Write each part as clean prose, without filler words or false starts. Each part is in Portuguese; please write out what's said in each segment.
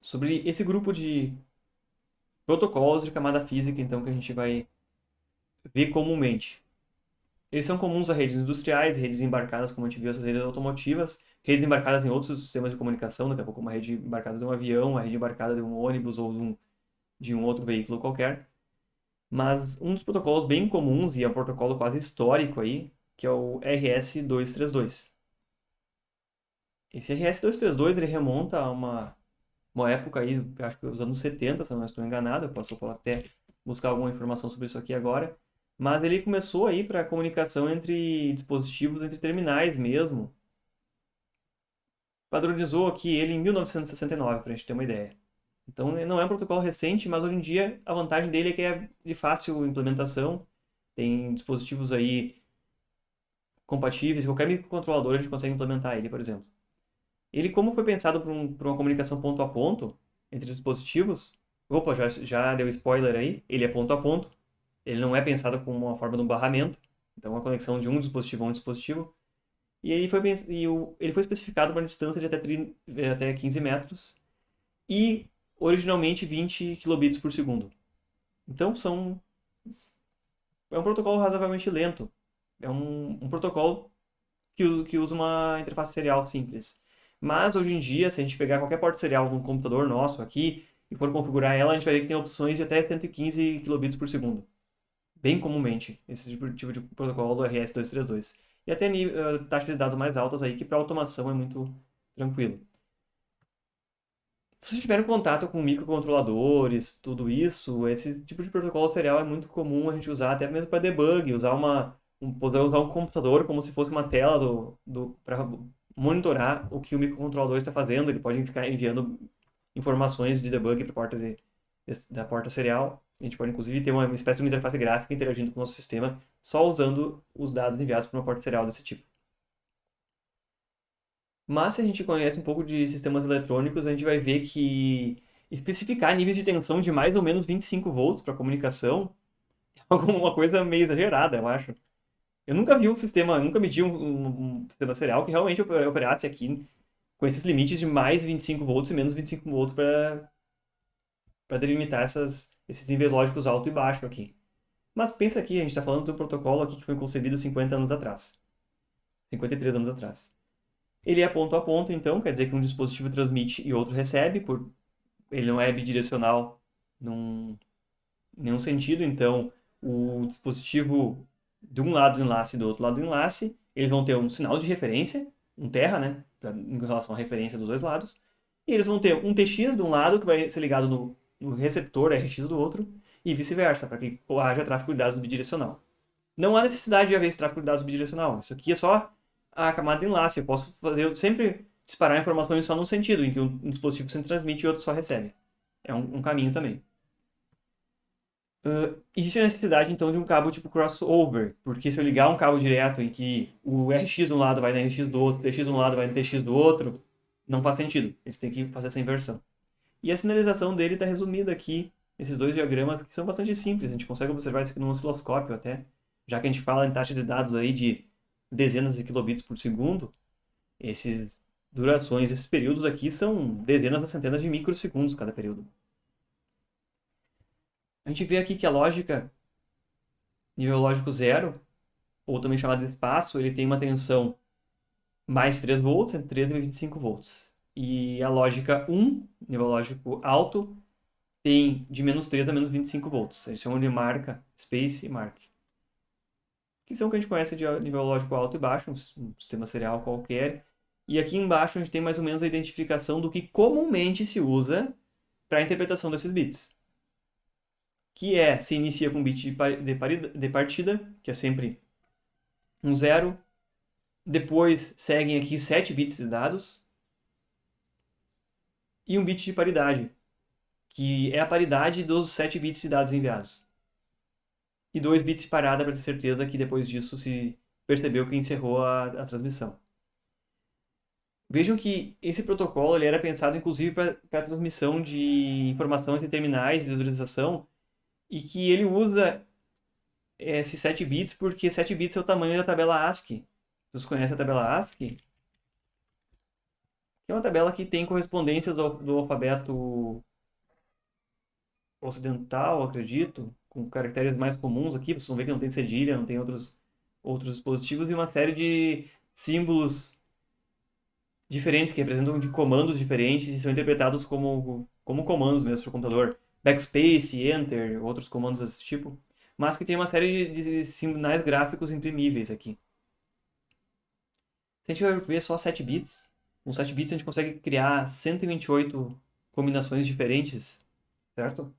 sobre esse grupo de protocolos de camada física, então, que a gente vai ver comumente. Eles são comuns a redes industriais, redes embarcadas, como a gente viu, essas redes automotivas, redes embarcadas em outros sistemas de comunicação, daqui a pouco uma rede embarcada de um avião, uma rede embarcada de um ônibus ou de um outro veículo qualquer. Mas um dos protocolos bem comuns, e é um protocolo quase histórico aí, que é o RS-232. Esse RS-232 ele remonta a uma época aí, acho que os anos 70, se eu não estou enganado, eu posso até buscar alguma informação sobre isso aqui agora. Mas ele começou aí para comunicação entre dispositivos, entre terminais mesmo. Padronizou aqui ele em 1969, para a gente ter uma ideia. Então não é um protocolo recente, mas hoje em dia a vantagem dele é que é de fácil implementação. Tem dispositivos aí compatíveis, qualquer microcontrolador a gente consegue implementar ele, por exemplo. Ele, como foi pensado para uma comunicação ponto a ponto entre dispositivos, opa, já deu spoiler aí, ele é ponto a ponto, ele não é pensado como uma forma de um barramento, então uma conexão de um dispositivo a um dispositivo, e ele foi especificado para uma distância de até 15 metros e originalmente 20 kilobits por segundo. Então é um protocolo razoavelmente lento, é um protocolo que usa uma interface serial simples. Mas hoje em dia, se a gente pegar qualquer porta serial num computador nosso aqui e for configurar ela, a gente vai ver que tem opções de até 115 kilobits por segundo. Bem comumente, esse tipo de protocolo RS-232. E até taxas de dados mais altas aí, que para automação é muito tranquilo. Se vocês tiverem contato com microcontroladores, tudo isso, esse tipo de protocolo serial é muito comum a gente usar até mesmo para debug, poder usar um computador como se fosse uma tela para monitorar o que o microcontrolador está fazendo. Ele pode ficar enviando informações de debug para a da porta serial. A gente pode inclusive ter uma espécie de interface gráfica interagindo com o nosso sistema só usando os dados enviados por uma porta serial desse tipo. Mas se a gente conhece um pouco de sistemas eletrônicos, a gente vai ver que especificar níveis de tensão de mais ou menos 25 volts para comunicação é alguma coisa meio exagerada, eu acho. Eu nunca vi um sistema, nunca medi um sistema serial que realmente operasse aqui com esses limites de mais 25 volts e menos 25 volts para delimitar esses níveis lógicos alto e baixo aqui. Mas pensa aqui, a gente está falando de um protocolo aqui que foi concebido 50 anos atrás, 53 anos atrás. Ele é ponto a ponto, então, quer dizer que um dispositivo transmite e outro recebe, ele não é bidirecional num, em nenhum sentido, então o dispositivo de um lado do enlace e do outro lado do enlace, eles vão ter um sinal de referência, um terra, né, em relação à referência dos dois lados, e eles vão ter um TX de um lado que vai ser ligado no receptor RX do outro, e vice-versa, para que haja tráfego de dados bidirecional. Não há necessidade de haver esse tráfego de dados bidirecional. Isso aqui é só a camada de enlace. Eu posso sempre disparar informações só num sentido, em que um dispositivo sempre transmite e o outro só recebe. É um caminho também. Existe a necessidade, então, de um cabo tipo crossover, porque se eu ligar um cabo direto em que o RX de um lado vai no RX do outro, o TX de um lado vai no TX do outro, não faz sentido. Eles têm que fazer essa inversão. E a sinalização dele está resumida aqui nesses dois diagramas que são bastante simples. A gente consegue observar isso aqui no osciloscópio até. Já que a gente fala em taxa de dados aí de dezenas de kilobits por segundo, esses durações, esses períodos aqui são dezenas a centenas de microsegundos cada período. A gente vê aqui que a lógica, nível lógico zero, ou também chamado de espaço, ele tem uma tensão mais 3 volts, entre 13 e 25 volts. E a lógica um, nível lógico alto, tem de menos 3 a menos 25 volts. Eles chamam de marca, space e mark. Que são o que a gente conhece de nível lógico alto e baixo, um sistema serial qualquer. E aqui embaixo a gente tem mais ou menos a identificação do que comumente se usa para a interpretação desses bits. Que se inicia com um bit de partida, que é sempre um zero. Depois seguem aqui 7 bits de dados. E um bit de paridade, que é a paridade dos 7 bits de dados enviados. E 2 bits de parada para ter certeza que depois disso se percebeu que encerrou a transmissão. Vejam que esse protocolo ele era pensado inclusive para a transmissão de informação entre terminais de visualização e que ele usa esses 7 bits porque 7 bits é o tamanho da tabela ASCII. Vocês conhecem a tabela ASCII? que é uma tabela que tem correspondências do alfabeto ocidental, acredito, com caracteres mais comuns aqui. Vocês vão ver que não tem cedilha, não tem outros dispositivos, e uma série de símbolos diferentes que representam de comandos diferentes e são interpretados como comandos mesmo para o computador. Backspace, Enter, outros comandos desse tipo. Mas que tem uma série de sinais gráficos imprimíveis aqui. Se a gente vai ver só 7 bits, com 7 bits a gente consegue criar 128 combinações diferentes, certo?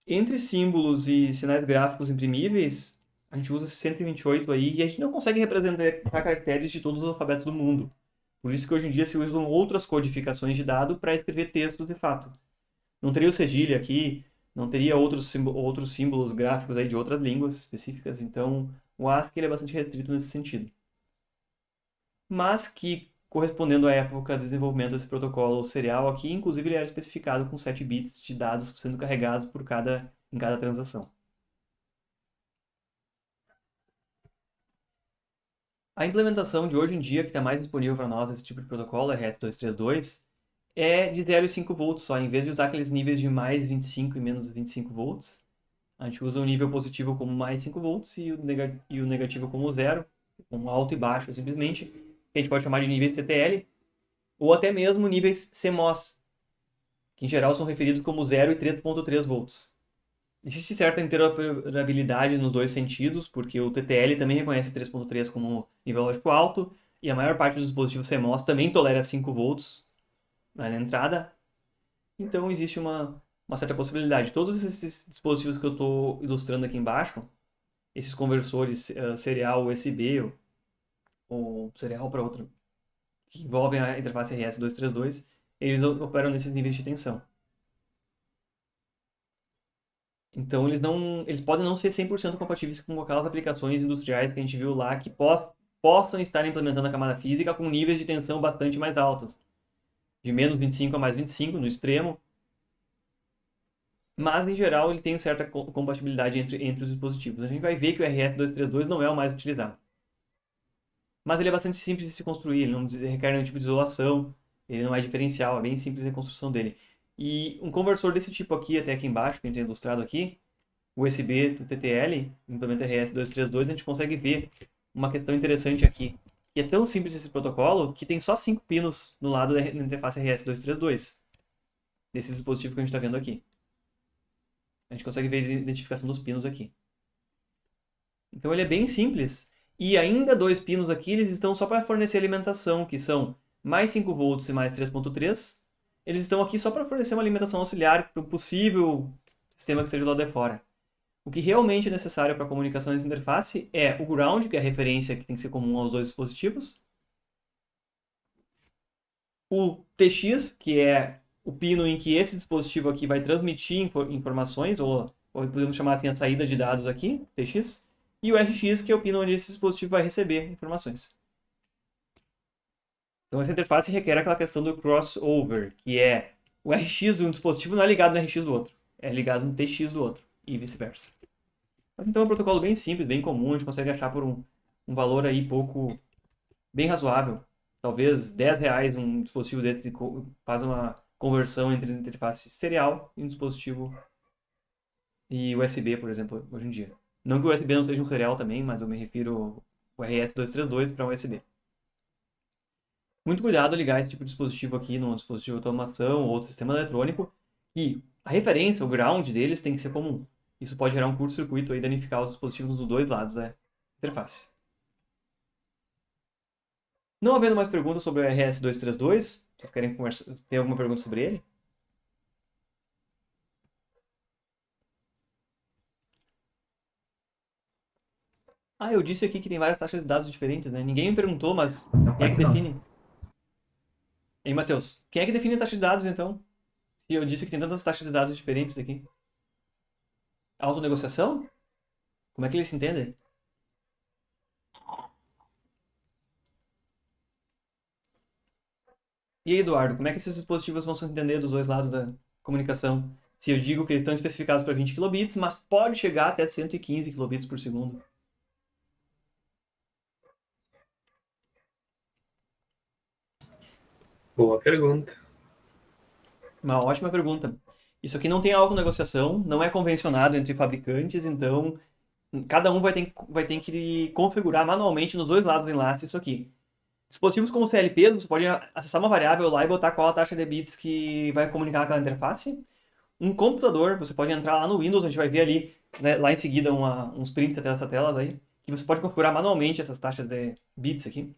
Entre símbolos e sinais gráficos imprimíveis, a gente usa esses 128 aí e a gente não consegue representar caracteres de todos os alfabetos do mundo. Por isso que hoje em dia se usam outras codificações de dado para escrever textos de fato. Não teria o cedilha aqui, não teria outros símbolos gráficos aí de outras línguas específicas, então o ASCII ele é bastante restrito nesse sentido. Mas que, correspondendo à época de desenvolvimento desse protocolo serial aqui, inclusive ele era especificado com 7 bits de dados sendo carregados em cada transação. A implementação de hoje em dia, que está mais disponível para nós, esse tipo de protocolo, RS-232, é de 0 e 5 volts só. Em vez de usar aqueles níveis de mais 25 e menos 25 volts, a gente usa o nível positivo como mais 5 volts e o negativo como zero, como alto e baixo, simplesmente, que a gente pode chamar de níveis TTL, ou até mesmo níveis CMOS, que em geral são referidos como 0 e 3.3 volts. Existe certa interoperabilidade nos dois sentidos, porque o TTL também reconhece 3.3 como nível lógico alto, e a maior parte dos dispositivos CMOS também tolera 5 volts na entrada. Então existe uma certa possibilidade. Todos esses dispositivos que eu estou ilustrando aqui embaixo, esses conversores serial USB ou serial para outro, que envolvem a interface RS-232, eles operam nesses níveis de tensão. Então eles podem não ser 100% compatíveis com aquelas aplicações industriais que a gente viu lá que possam estar implementando a camada física com níveis de tensão bastante mais altos, de menos 25 a mais 25 no extremo, mas em geral ele tem certa compatibilidade entre os dispositivos. A gente vai ver que o RS-232 não é o mais utilizado. Mas ele é bastante simples de se construir, ele não requer nenhum tipo de isolação, ele não é diferencial, é bem simples a construção dele. E um conversor desse tipo aqui, até aqui embaixo, que a gente tem ilustrado aqui, USB do TTL, implementa RS-232, a gente consegue ver uma questão interessante aqui, que é tão simples esse protocolo que tem só 5 pinos no lado da interface RS-232, desse dispositivo que a gente está vendo aqui. A gente consegue ver a identificação dos pinos aqui. Então ele é bem simples. E ainda dois pinos aqui, eles estão só para fornecer alimentação, que são mais 5 volts e mais 3.3. Eles estão aqui só para fornecer uma alimentação auxiliar para um possível sistema que esteja do lado de fora. O que realmente é necessário para a comunicação nessa interface é o ground, que é a referência que tem que ser comum aos dois dispositivos. O TX, que é o pino em que esse dispositivo aqui vai transmitir informações, ou podemos chamar assim a saída de dados aqui, TX. E o RX, que é o pino onde esse dispositivo vai receber informações. Então essa interface requer aquela questão do crossover, que é o RX de um dispositivo não é ligado no RX do outro, é ligado no TX do outro, e vice-versa. Mas então é um protocolo bem simples, bem comum, a gente consegue achar por um valor aí bem razoável. Talvez R$ 10 um dispositivo desse faz uma conversão entre interface serial e um dispositivo e USB, por exemplo, hoje em dia. Não que o USB não seja um serial também, mas eu me refiro ao RS-232 para USB. Muito cuidado ao ligar esse tipo de dispositivo aqui num dispositivo de automação ou outro sistema eletrônico, e a referência, o ground deles tem que ser comum. Isso pode gerar um curto-circuito e danificar os dispositivos dos dois lados da interface. Não havendo mais perguntas sobre o RS-232, vocês querem conversar, tem alguma pergunta sobre ele? Ah, eu disse aqui que tem várias taxas de dados diferentes, né? Ninguém me perguntou, mas quem é que Aqui não. define? Ei, Matheus, quem é que define a taxa de dados, então? Se eu disse que tem tantas taxas de dados diferentes aqui. Autonegociação? Como é que eles se entendem? E aí, Eduardo, como é que esses dispositivos vão se entender dos dois lados da comunicação? Se eu digo que eles estão especificados para 20 kilobits, mas pode chegar até 115 kilobits por segundo. Boa pergunta. Uma ótima pergunta. Isso aqui não tem autonegociação, não é convencionado entre fabricantes, então cada um vai ter que configurar manualmente nos dois lados do enlace isso aqui. Dispositivos como CLP, você pode acessar uma variável lá e botar qual a taxa de bits que vai comunicar aquela interface. Um computador, você pode entrar lá no Windows, a gente vai ver ali, né, lá em seguida uns prints dessas telas aí, que você pode configurar manualmente essas taxas de bits aqui.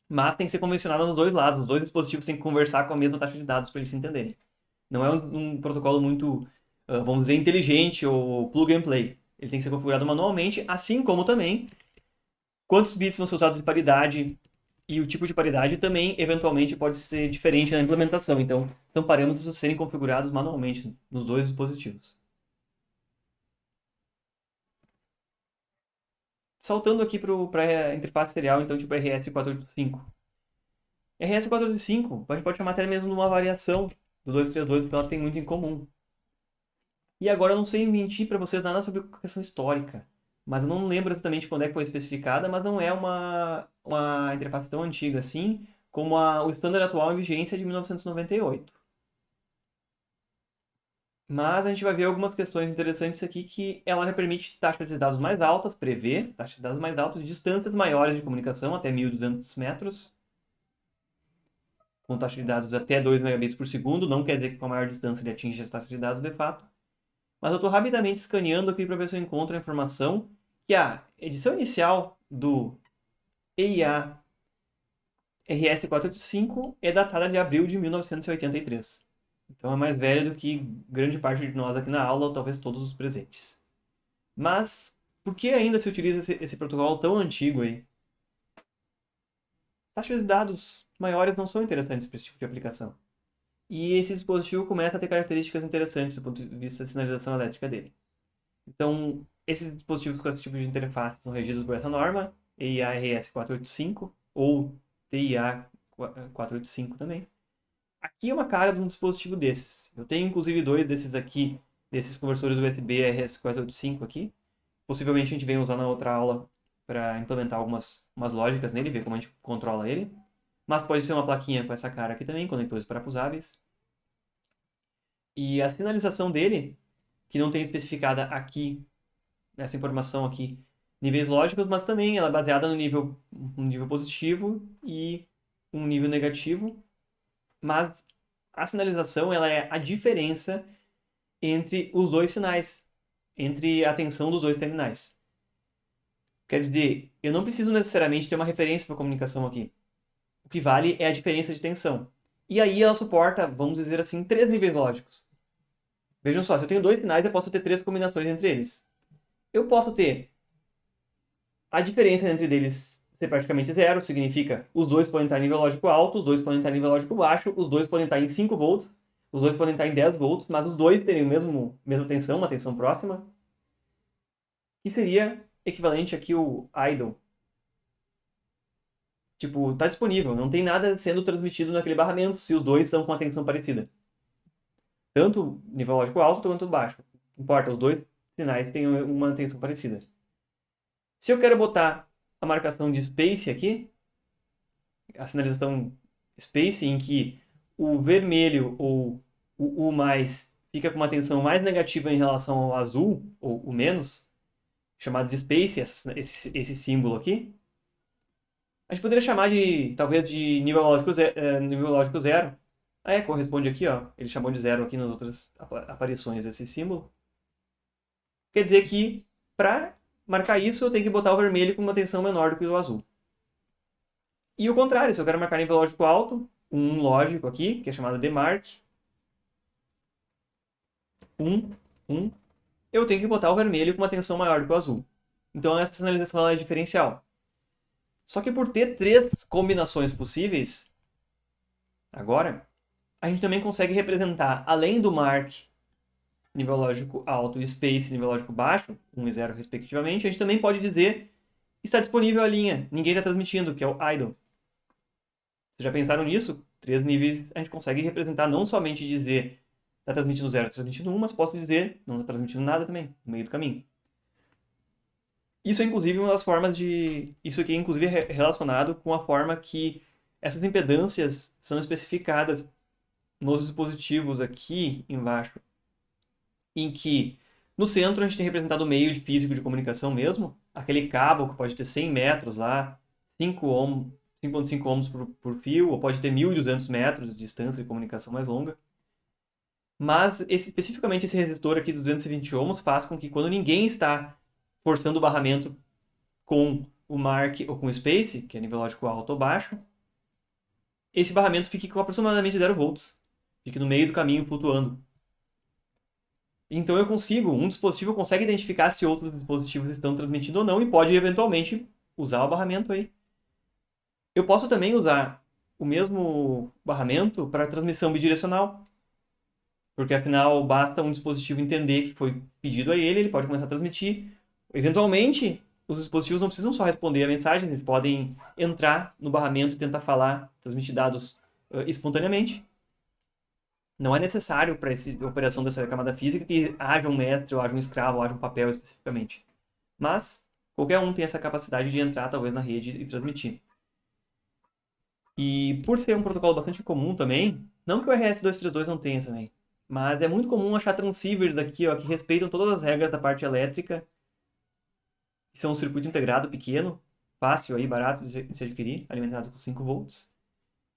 Mas tem que ser convencionado nos dois lados, os dois dispositivos têm que conversar com a mesma taxa de dados para eles se entenderem. Não é um protocolo muito, vamos dizer, inteligente ou plug and play. Ele tem que ser configurado manualmente, assim como também quantos bits vão ser usados de paridade e o tipo de paridade também, eventualmente, pode ser diferente na implementação. Então, são parâmetros a serem configurados manualmente nos dois dispositivos. Saltando aqui para a interface serial, então, tipo RS485. RS485, a gente pode chamar até mesmo de uma variação do 232, porque ela tem muito em comum. E agora eu não sei mentir para vocês nada sobre a questão histórica, mas eu não lembro exatamente quando é que foi especificada, mas não é uma interface tão antiga assim como o standard atual em vigência de 1998. Mas a gente vai ver algumas questões interessantes aqui que ela já permite taxas de dados mais altas, prevê taxas de dados mais altas, distâncias maiores de comunicação, até 1.200 metros, com taxa de dados até 2 megabits por segundo, não quer dizer que com a maior distância ele atinge essa taxa de dados de fato. Mas eu estou rapidamente escaneando aqui para ver se eu encontro a informação que a edição inicial do EIA RS485 é datada de abril de 1983. Então é mais velha do que grande parte de nós aqui na aula, ou talvez todos os presentes. Mas por que ainda se utiliza esse protocolo tão antigo aí? Taxas de dados maiores não são interessantes para esse tipo de aplicação. E esse dispositivo começa a ter características interessantes do ponto de vista da sinalização elétrica dele. Então, esses dispositivos com esse tipo de interface são regidos por essa norma, EIA-RS 485 ou TIA 485 também. Aqui é uma cara de um dispositivo desses. Eu tenho inclusive dois desses aqui, desses conversores USB RS485 aqui. Possivelmente a gente venha usar na outra aula para implementar umas lógicas nele, ver como a gente controla ele. Mas pode ser uma plaquinha com essa cara aqui também, conectores parafusáveis. E a sinalização dele, que não tem especificada aqui, essa informação aqui, níveis lógicos, mas também ela é baseada no nível positivo e um nível negativo. Mas a sinalização ela é a diferença entre os dois sinais, entre a tensão dos dois terminais. Quer dizer, eu não preciso necessariamente ter uma referência para comunicação aqui. O que vale é a diferença de tensão. E aí ela suporta, vamos dizer assim, três níveis lógicos. Vejam só, se eu tenho dois sinais, eu posso ter três combinações entre eles. Eu posso ter a diferença entre eles ser praticamente zero, significa os dois podem estar em nível lógico alto, os dois podem estar em nível lógico baixo, os dois podem estar em 5 volts, os dois podem estar em 10 volts, mas os dois terem mesma tensão, uma tensão próxima, que seria equivalente aqui ao idle. Tipo, tá disponível, não tem nada sendo transmitido naquele barramento se os dois são com a tensão parecida. Tanto nível lógico alto quanto baixo. Não importa, os dois sinais têm uma tensão parecida. Se eu quero botar a marcação de space aqui, a sinalização space, em que o vermelho ou o mais fica com uma tensão mais negativa em relação ao azul, ou o menos, chamado de space, esse símbolo aqui, a gente poderia chamar de, talvez, de nível lógico zero. Corresponde aqui, ó. Ele chamou de zero aqui nas outras aparições desse símbolo. Quer dizer que, para marcar isso, eu tenho que botar o vermelho com uma tensão menor do que o azul. E o contrário, se eu quero marcar nível lógico alto, um lógico aqui, que é chamado de mark, 1, 1, eu tenho que botar o vermelho com uma tensão maior do que o azul. Então essa sinalização ela é diferencial. Só que por ter três combinações possíveis, agora, a gente também consegue representar, além do mark nível lógico alto e space nível lógico baixo, 1 e 0 respectivamente, a gente também pode dizer está disponível a linha, ninguém está transmitindo, que é o idle. Vocês já pensaram nisso? Três níveis a gente consegue representar, não somente dizer está transmitindo 0, está transmitindo 1, mas posso dizer não está transmitindo nada também, no meio do caminho. Isso é inclusive uma das formas de. Isso aqui é inclusive relacionado com a forma que Essas impedâncias são especificadas nos dispositivos aqui embaixo, em que no centro a gente tem representado o meio de físico de comunicação mesmo, aquele cabo que pode ter 100 metros lá, 5 ohm, 5,5 ohms por fio, ou pode ter 1.200 metros de distância de comunicação mais longa. Mas especificamente esse resistor aqui de 220 ohms faz com que quando ninguém está forçando o barramento com o Mark ou com o Space, que é nível lógico alto ou baixo, esse barramento fique com aproximadamente 0 volts. Fique no meio do caminho flutuando. Então um dispositivo consegue identificar se outros dispositivos estão transmitindo ou não e pode eventualmente usar o barramento aí. Eu posso também usar o mesmo barramento para transmissão bidirecional, porque afinal basta um dispositivo entender que foi pedido a ele pode começar a transmitir. Eventualmente, os dispositivos não precisam só responder a mensagem, eles podem entrar no barramento e tentar falar, transmitir dados espontaneamente. Não é necessário para a operação dessa camada física que haja um mestre, ou haja um escravo, ou haja um papel especificamente. Mas qualquer um tem essa capacidade de entrar, talvez, na rede e transmitir. E por ser um protocolo bastante comum também, não que o RS-232 não tenha também, mas é muito comum achar transceivers aqui, ó, que respeitam todas as regras da parte elétrica, que são um circuito integrado pequeno, fácil aí, barato de se adquirir, alimentado com 5 volts,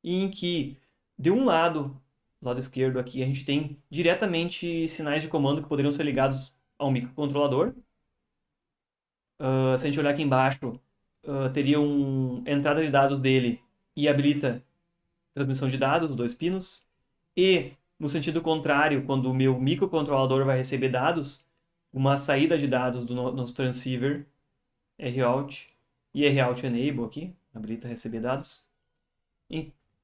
e em que, de um lado, do lado esquerdo aqui, a gente tem diretamente sinais de comando que poderiam ser ligados ao microcontrolador. Se a gente olhar aqui embaixo, teria uma entrada de dados dele e habilita transmissão de dados, os dois pinos. E, no sentido contrário, quando o meu microcontrolador vai receber dados, uma saída de dados do nosso transceiver, ROUT e ROUT Enable aqui, habilita receber dados.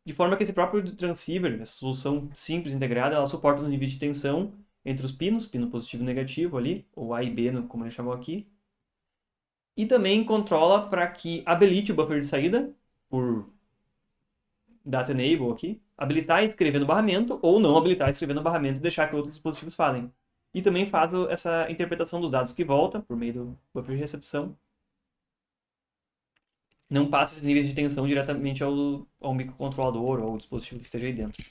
De forma que esse próprio transceiver, essa solução simples integrada, ela suporta um nível de tensão entre os pinos, pino positivo e negativo ali, ou A e B, como ele chamou aqui. E também controla para que habilite o buffer de saída, por Data Enable aqui, habilitar e escrever no barramento, ou não habilitar e escrever no barramento e deixar que outros dispositivos falem. E também faz essa interpretação dos dados que volta, por meio do buffer de recepção. Não passa esses níveis de tensão diretamente ao microcontrolador ou ao dispositivo que esteja aí dentro.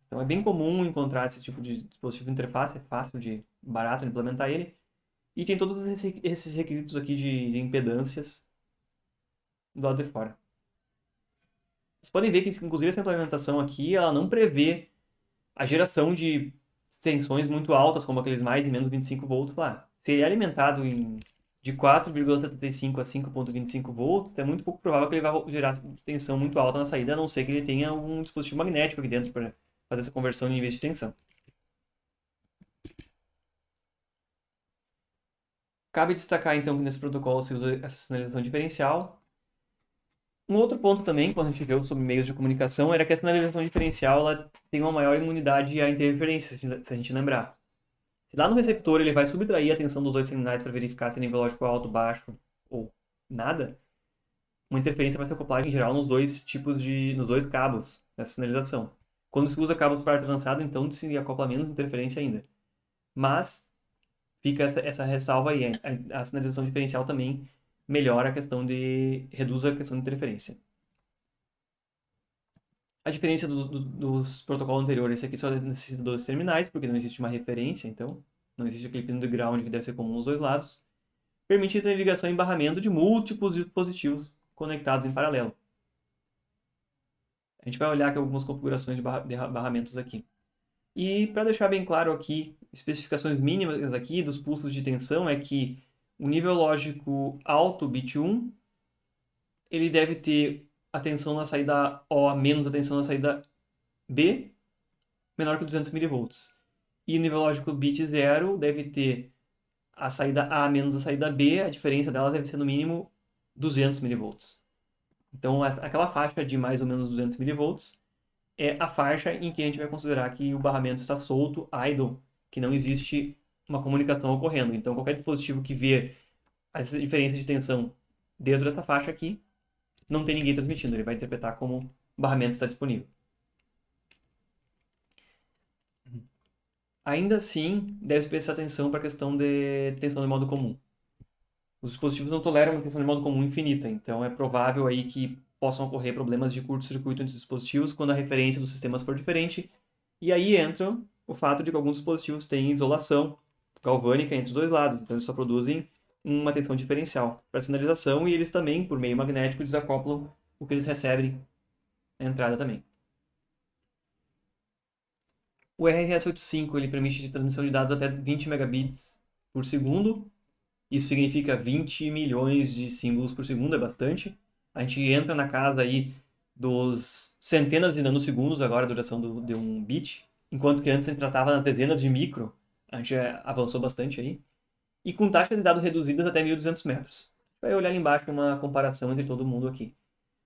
Então é bem comum encontrar esse tipo de dispositivo de interface, é fácil barato de implementar ele. E tem todos esses requisitos aqui de impedâncias do lado de fora. Vocês podem ver que, inclusive, essa implementação aqui, ela não prevê a geração de tensões muito altas, como aqueles mais e menos 25 volts lá. Se ele é alimentado de 4,75 a 5,25 volts, é muito pouco provável que ele vai gerar tensão muito alta na saída, a não ser que ele tenha um dispositivo magnético aqui dentro para fazer essa conversão de níveis de tensão. Cabe destacar, então, que nesse protocolo se usa essa sinalização diferencial. Um outro ponto também, quando a gente viu sobre meios de comunicação, era que a sinalização diferencial ela tem uma maior imunidade à interferência, se a gente lembrar. Se lá no receptor ele vai subtrair a tensão dos dois terminais para verificar se é nível lógico alto, baixo ou nada, uma interferência vai se acoplar em geral nos dois cabos dessa sinalização. Quando se usa cabos para trançado, então se acopla menos interferência ainda. Mas fica essa ressalva aí, a sinalização diferencial também melhora a questão reduz a questão de interferência. A diferença dos protocolos anteriores, esse aqui só necessita dois terminais, porque não existe uma referência, então não existe aquele pino de ground que deve ser comum nos dois lados. Permite ter ligação e barramento de múltiplos dispositivos conectados em paralelo. A gente vai olhar aqui algumas configurações de barramentos aqui. E para deixar bem claro aqui, especificações mínimas aqui dos pulsos de tensão é que o nível lógico alto, bit 1, ele deve ter a tensão na saída O menos a tensão na saída B, menor que 200 mV. E o nível lógico bit 0 deve ter a saída A menos a saída B, a diferença delas deve ser no mínimo 200 mV. Então, aquela faixa de mais ou menos 200 mV é a faixa em que a gente vai considerar que o barramento está solto, idle, que não existe uma comunicação ocorrendo. Então, qualquer dispositivo que vê essa diferença de tensão dentro dessa faixa aqui, não tem ninguém transmitindo. Ele vai interpretar como o barramento está disponível. Ainda assim, deve prestar atenção para a questão de tensão de modo comum. Os dispositivos não toleram uma tensão de modo comum infinita, então é provável aí que possam ocorrer problemas de curto-circuito entre os dispositivos quando a referência dos sistemas for diferente. E aí entra o fato de que alguns dispositivos têm isolação galvânica entre os dois lados, então eles só produzem uma tensão diferencial para sinalização e eles também, por meio magnético, desacoplam o que eles recebem na entrada também. O RS-85 ele permite transmissão de dados até 20 megabits por segundo. Isso significa 20 milhões de símbolos por segundo, é bastante. A gente entra na casa aí dos centenas de nanosegundos agora a duração de um bit, enquanto que antes a gente tratava nas dezenas de micro. A gente avançou bastante aí. E com taxas de dados reduzidas até 1.200 metros. Vai olhar ali embaixo uma comparação entre todo mundo aqui.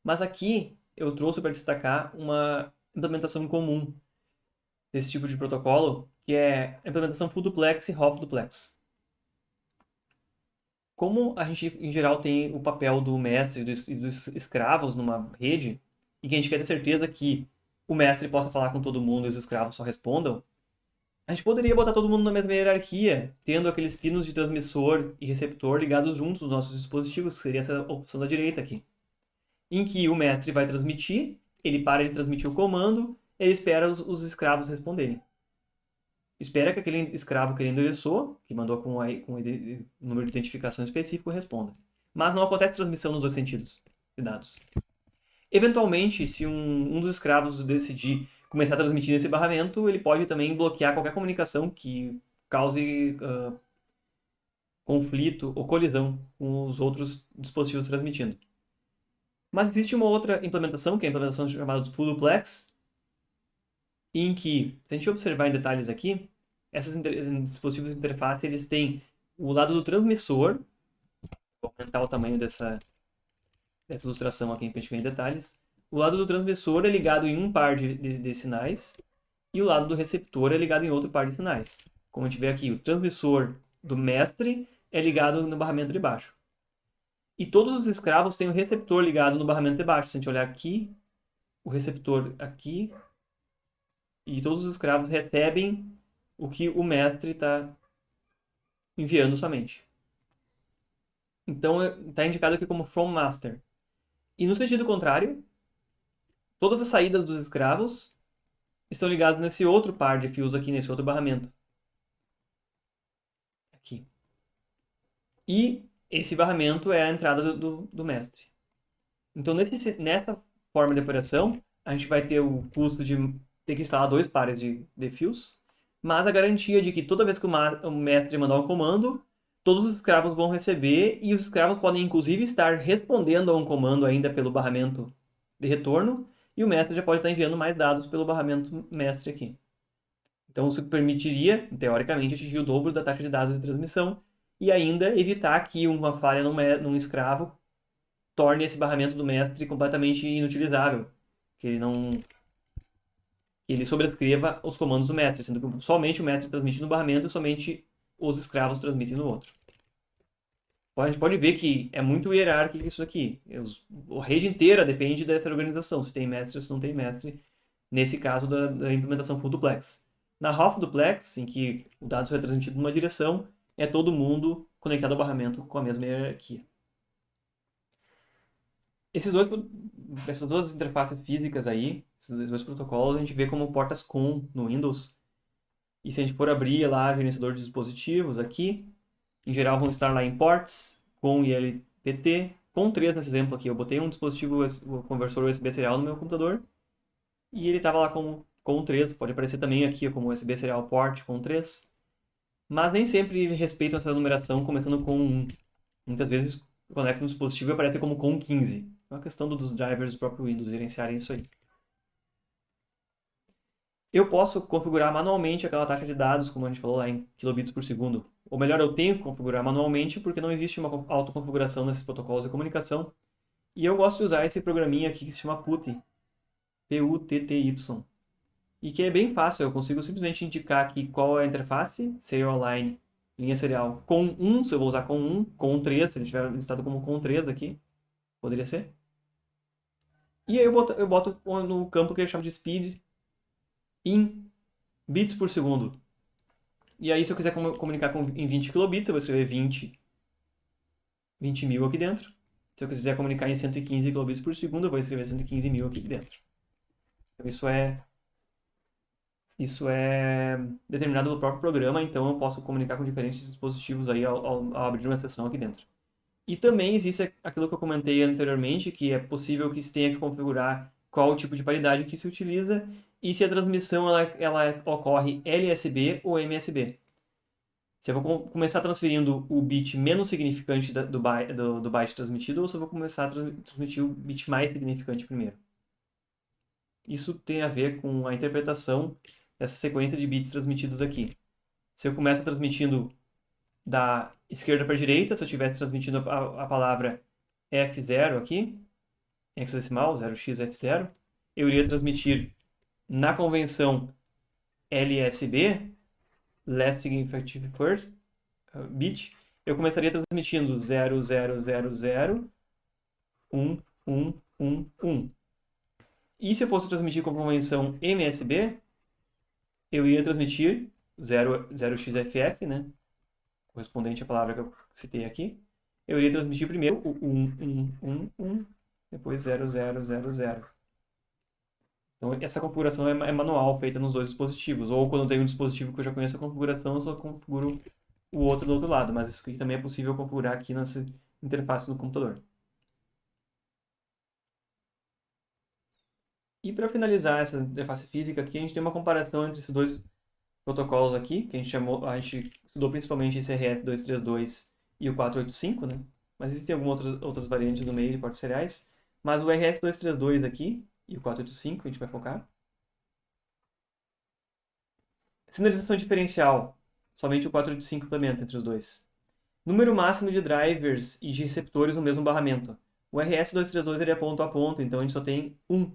Mas aqui eu trouxe para destacar uma implementação comum desse tipo de protocolo, que é a implementação full duplex e half duplex. Como a gente, em geral, tem o papel do mestre e dos escravos numa rede, e que a gente quer ter certeza que o mestre possa falar com todo mundo e os escravos só respondam, a gente poderia botar todo mundo na mesma hierarquia, tendo aqueles pinos de transmissor e receptor ligados juntos nos nossos dispositivos, que seria essa opção da direita aqui. Em que o mestre vai transmitir, ele para de transmitir o comando, ele espera os escravos responderem. Espera que aquele escravo que ele endereçou, que mandou com um número de identificação específico, responda. Mas não acontece transmissão nos dois sentidos de dados. Eventualmente, se um dos escravos decidir começar a transmitir nesse barramento, ele pode também bloquear qualquer comunicação que cause conflito ou colisão com os outros dispositivos transmitindo. Mas existe uma outra implementação, que é a implementação chamada full duplex, em que, se a gente observar em detalhes aqui, esses dispositivos de interface eles têm o lado do transmissor, vou aumentar o tamanho dessa ilustração aqui para a gente ver em detalhes. O lado do transmissor é ligado em um par de sinais e o lado do receptor é ligado em outro par de sinais. Como a gente vê aqui, o transmissor do mestre é ligado no barramento de baixo. E todos os escravos têm o receptor ligado no barramento de baixo. Se a gente olhar aqui, o receptor aqui, e todos os escravos recebem o que o mestre está enviando somente. Então, está indicado aqui como from master. E no sentido contrário, todas as saídas dos escravos estão ligadas nesse outro par de fios aqui, nesse outro barramento. Aqui. E esse barramento é a entrada do mestre. Então, nessa forma de operação, a gente vai ter o custo de ter que instalar dois pares de fios, mas a garantia de que toda vez que o mestre mandar um comando, todos os escravos vão receber e os escravos podem inclusive estar respondendo a um comando ainda pelo barramento de retorno e o mestre já pode estar enviando mais dados pelo barramento mestre aqui. Então isso permitiria, teoricamente, atingir o dobro da taxa de dados de transmissão e ainda evitar que uma falha num escravo torne esse barramento do mestre completamente inutilizável, que ele sobrescreva os comandos do mestre, sendo que somente o mestre transmite no barramento e somente os escravos transmitem no outro. A gente pode ver que é muito hierárquico isso aqui. A rede inteira depende dessa organização, se tem mestre ou se não tem mestre, nesse caso da implementação full duplex. Na half duplex, em que o dado só é transmitido numa direção, é todo mundo conectado ao barramento com a mesma hierarquia. Essas duas interfaces físicas aí, esses dois protocolos, a gente vê como portas COM no Windows. E se a gente for abrir lá o gerenciador de dispositivos aqui, em geral vão estar lá em ports, COM e LPT, com 3 nesse exemplo aqui. Eu botei um dispositivo, o conversor USB serial no meu computador, e ele estava lá com 3, pode aparecer também aqui como USB serial port com 3. Mas nem sempre respeitam essa numeração começando com 1. Muitas vezes conecta no dispositivo e aparece como com 15. É uma questão dos drivers do próprio Windows gerenciarem isso aí. Eu posso configurar manualmente aquela taxa de dados, como a gente falou lá em kilobits por segundo. Ou melhor, eu tenho que configurar manualmente porque não existe uma autoconfiguração nesses protocolos de comunicação. E eu gosto de usar esse programinha aqui que se chama PUTY. P-U-T-T-Y. E que é bem fácil, eu consigo simplesmente indicar aqui qual é a interface, serial line, linha serial com 1, se eu vou usar com 1, com 3, se ele tiver listado como com 3 aqui, poderia ser. E aí eu boto no campo que ele chama de speed em bits por segundo. E aí se eu quiser comunicar em 20 kilobits, eu vou escrever 20 mil aqui dentro. Se eu quiser comunicar em 115 kilobits por segundo, eu vou escrever 115.000 aqui dentro. Então isso é determinado pelo próprio programa, então eu posso comunicar com diferentes dispositivos aí ao abrir uma sessão aqui dentro. E também existe aquilo que eu comentei anteriormente, que é possível que se tenha que configurar qual o tipo de paridade que se utiliza e se a transmissão ela ocorre LSB ou MSB. Se eu vou começar transferindo o bit menos significante do byte transmitido ou se eu vou começar a transmitir o bit mais significante primeiro. Isso tem a ver com a interpretação dessa sequência de bits transmitidos aqui. Se eu começo transmitindo da esquerda para a direita, se eu estivesse transmitindo a palavra F0 aqui, em hexadecimal, 0xF0, eu iria transmitir na convenção LSB, Last Significant First Bit, eu começaria transmitindo 0000 1 1 1 1. E se eu fosse transmitir com convenção MSB, eu iria transmitir 0xFF, né? Correspondente à palavra que eu citei aqui. Eu iria transmitir primeiro o 1 1 1 1, depois 0000. Então, essa configuração é manual, feita nos dois dispositivos. Ou quando eu tenho um dispositivo que eu já conheço a configuração, eu só configuro o outro do outro lado. Mas isso aqui também é possível configurar aqui nessa interface do computador. E para finalizar essa interface física aqui, a gente tem uma comparação entre esses dois protocolos aqui, que a gente estudou principalmente esse RS-232 e o 485, né? Mas existem algumas outras variantes no meio de portas seriais. Mas o RS-232 aqui e o 485 a gente vai focar. Sinalização diferencial. Somente o 485 implementa entre os dois. Número máximo de drivers e de receptores no mesmo barramento. O RS-232 ele é ponto a ponto, então a gente só tem um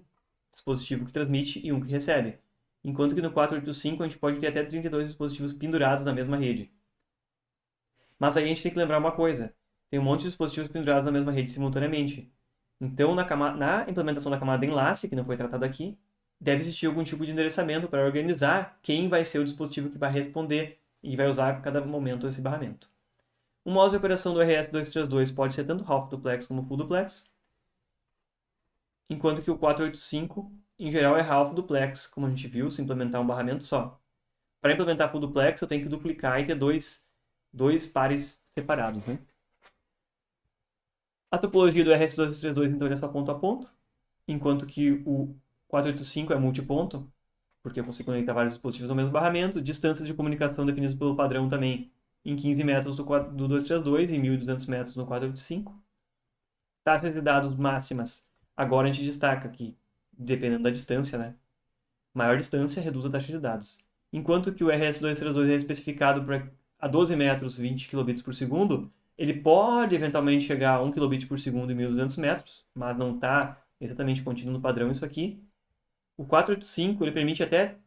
dispositivo que transmite e um que recebe. Enquanto que no 485 a gente pode ter até 32 dispositivos pendurados na mesma rede. Mas aí a gente tem que lembrar uma coisa. Tem um monte de dispositivos pendurados na mesma rede simultaneamente. Então, na implementação da camada de enlace, que não foi tratada aqui, deve existir algum tipo de endereçamento para organizar quem vai ser o dispositivo que vai responder e vai usar a cada momento esse barramento. O modo de operação do RS-232 pode ser tanto half duplex como full duplex, enquanto que o 485, em geral, é half duplex, como a gente viu, se implementar um barramento só. Para implementar full duplex, eu tenho que duplicar e ter dois pares separados, né? A topologia do RS-232, então, ele é só ponto a ponto, enquanto que o 485 é multiponto, porque eu consigo conectar vários dispositivos ao mesmo barramento. Distância de comunicação definida pelo padrão também em 15 metros do 232 e 1.200 metros no 485. Taxas de dados máximas. Agora a gente destaca que, dependendo da distância, né? Maior distância reduz a taxa de dados. Enquanto que o RS-232 é especificado para a 12 metros, 20 kbps por segundo, ele pode eventualmente chegar a 1 kbit por segundo em 1.200 metros, mas não está exatamente contínuo no padrão isso aqui. O 485 ele permite até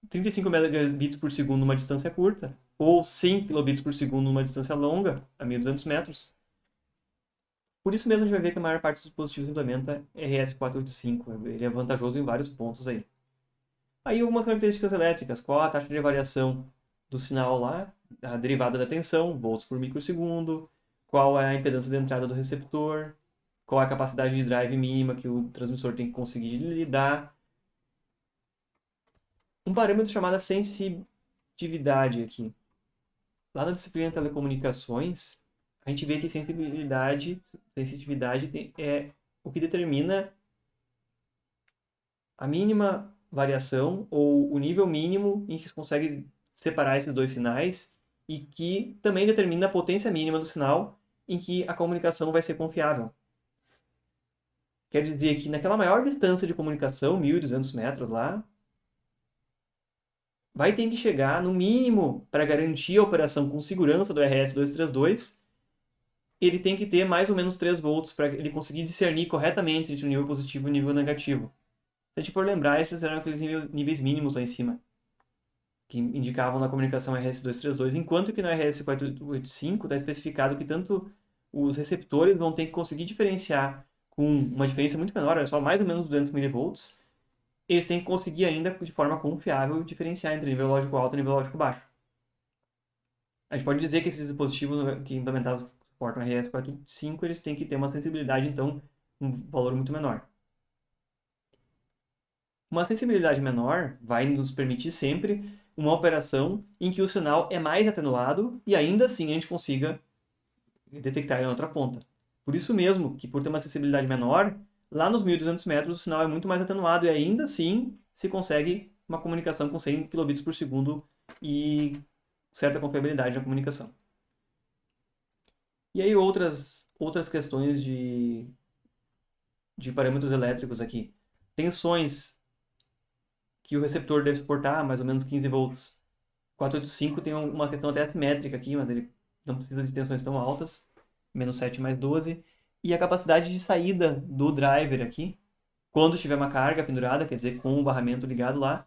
35 megabits por segundo numa distância curta, ou 100 kilobits por segundo numa distância longa, a 1.200 metros. Por isso mesmo a gente vai ver que a maior parte dos dispositivos implementa RS-485. Ele é vantajoso em vários pontos aí. Aí algumas características elétricas. Qual a taxa de variação do sinal lá, a derivada da tensão, volts por microsegundo. Qual é a impedância de entrada do receptor. Qual é a capacidade de drive mínima que o transmissor tem que conseguir lidar. Um parâmetro chamado sensitividade aqui. Lá na disciplina de telecomunicações, a gente vê que sensitividade é o que determina a mínima variação ou o nível mínimo em que se consegue separar esses dois sinais e que também determina a potência mínima do sinal em que a comunicação vai ser confiável. Quer dizer que naquela maior distância de comunicação, 1.200 metros lá, vai ter que chegar no mínimo para garantir a operação com segurança do RS-232, ele tem que ter mais ou menos 3 volts para ele conseguir discernir corretamente entre o nível positivo e o nível negativo. Se a gente for lembrar, esses eram aqueles níveis mínimos lá em cima, que indicavam na comunicação RS-232, enquanto que no RS-485 está especificado que tanto os receptores vão ter que conseguir diferenciar com uma diferença muito menor, é só mais ou menos 200 mV, eles têm que conseguir ainda, de forma confiável, diferenciar entre nível lógico alto e nível lógico baixo. A gente pode dizer que esses dispositivos que implementados suportam RS485, eles têm que ter uma sensibilidade, então, um valor muito menor. Uma sensibilidade menor vai nos permitir sempre uma operação em que o sinal é mais atenuado e ainda assim a gente consiga detectar ele na outra ponta. Por isso mesmo que, por ter uma sensibilidade menor, lá nos 1.200 metros o sinal é muito mais atenuado e ainda assim se consegue uma comunicação com 100 kbps por segundo e certa confiabilidade na comunicação. E aí outras questões de parâmetros elétricos aqui. Tensões que o receptor deve suportar, mais ou menos 15 volts. 485 tem uma questão até assimétrica aqui, mas ele não precisa de tensões tão altas. Menos 7 mais 12. E a capacidade de saída do driver aqui, quando tiver uma carga pendurada, quer dizer, com o barramento ligado lá,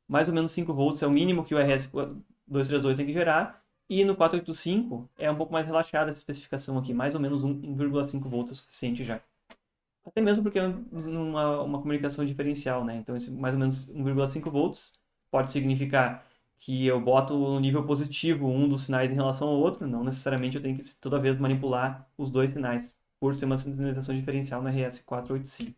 mais ou menos 5 volts é o mínimo que o RS232 tem que gerar. E no 485 é um pouco mais relaxada essa especificação aqui, mais ou menos 1,5 volts é suficiente já. Até mesmo porque é uma comunicação diferencial, né? Então, esse mais ou menos 1,5 volts pode significar que eu boto no nível positivo um dos sinais em relação ao outro, não necessariamente eu tenho que toda vez manipular os dois sinais, por ser uma sinalização diferencial na RS485.